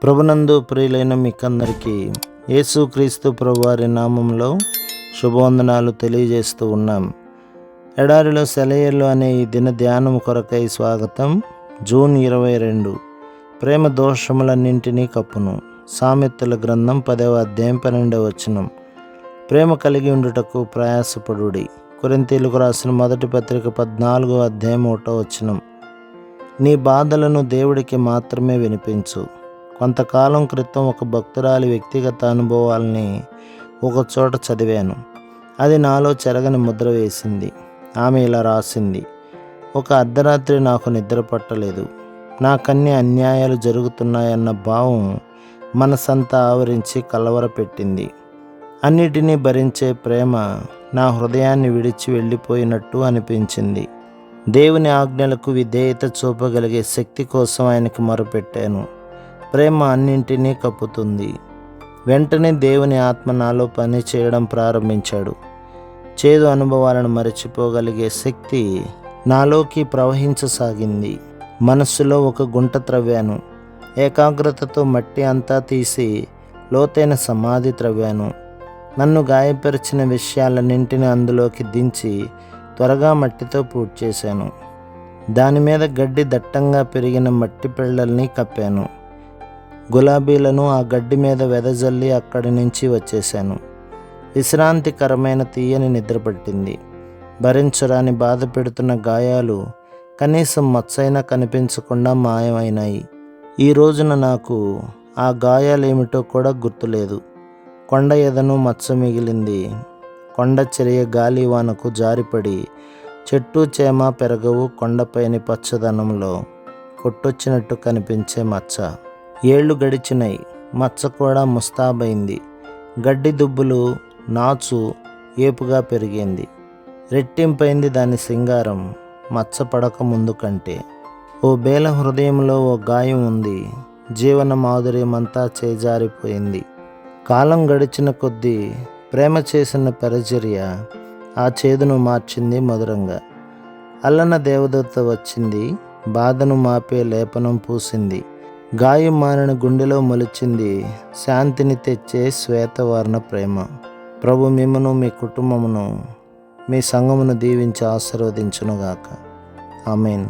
ప్రభునందు ప్రియులైన మీకందరికీ యేసుక్రీస్తు ప్రభువారి నామంలో శుభవందనాలు తెలియజేస్తూ ఉన్నాం. ఎడారిలో సెలయేర్లు అనే ఈ దిన ధ్యానం కొరకై స్వాగతం. జూన్ 22. ప్రేమ దోషములన్నింటినీ కప్పును. సామెతల గ్రంథం 10వ అధ్యాయం 12వ వచనం. ప్రేమ కలిగి ఉండుటకు ప్రయాసపడుడి. కొరింథీయులకు రాసిన మొదటి పత్రిక 14వ అధ్యాయం 1వ వచనం. నీ బాధలను దేవుడికి మాత్రమే వినిపించు. కొంతకాలం క్రితం ఒక భక్తురాలి వ్యక్తిగత అనుభవాల్ని ఒక చోట చదివాను. అది నాలో చెరగని ముద్ర వేసింది. ఆమె ఇలా రాసింది: ఒక అర్ధరాత్రి నాకు నిద్ర పట్టలేదు. నాకన్నీ అన్యాయాలు జరుగుతున్నాయన్న భావం మనసంతా ఆవరించి కలవరపెట్టింది. అన్నిటినీ భరించే ప్రేమ నా హృదయాన్ని విడిచి వెళ్ళిపోయినట్టు అనిపించింది. దేవుని ఆజ్ఞలకు విధేయత చూపగలిగే శక్తి కోసం ఆయనకు మొరపెట్టాను. ప్రేమ అన్నింటినీ కప్పుతుంది. వెంటనే దేవుని ఆత్మ నాలో పని చేయడం ప్రారంభించాడు. చేదు అనుభవాలను మరచిపోగలిగే శక్తి నాలోకి ప్రవహించసాగింది. మనస్సులో ఒక గుంట త్రవ్వాను. ఏకాగ్రతతో మట్టి అంతా తీసి లోతైన సమాధి త్రవ్వాను. నన్ను గాయపరిచిన విషయాలన్నింటినీ అందులోకి దించి త్వరగా మట్టితో పూడ్చేశాను. దాని మీద గడ్డి దట్టంగా పెరిగిన మట్టి పెళ్ళల్ని కప్పాను. గులాబీలను ఆ గడ్డి మీద వెదజల్లి అక్కడి నుంచి వచ్చేశాను. విశ్రాంతికరమైన తీయని నిద్ర పట్టింది. భరించరాని బాధ పెడుతున్న గాయాలు కనీసం మచ్చైనా కనిపించకుండా మాయమైనాయి. ఈ రోజున నాకు ఆ గాయాలేమిటో కూడా గుర్తులేదు. కొండ ఎదను మచ్చ మిగిలింది. కొండ చర్య గాలివానకు జారిపడి చెట్టు చేమ పెరగవు కొండపైని పచ్చదనంలో కొట్టొచ్చినట్టు కనిపించే మచ్చ. ఏళ్ళు గడిచినాయి. మచ్చ కూడా ముస్తాబైంది. గడ్డి దుబ్బులు, నాచు ఏపుగా పెరిగింది. రెట్టింపైంది దాని సింగారం మచ్చ పడక ముందు కంటే. ఓ బేల హృదయంలో ఓ గాయం ఉంది. జీవన మాధుర్యమంతా చేజారిపోయింది. కాలం గడిచిన కొద్దీ ప్రేమ చేసిన పరిచర్య ఆ చేదును మార్చింది మధురంగా. అల్లన దేవదూత వచ్చింది. బాధను మాపే లేపనం పూసింది. గాయం మానిన గుండెలో మొలిచింది శాంతిని తెచ్చే శ్వేతవర్ణ ప్రేమ. ప్రభు మిమ్మును, మీ కుటుంబమును, మీ సంఘమును దీవించి ఆశీర్వదించునుగాక. ఆమేన్.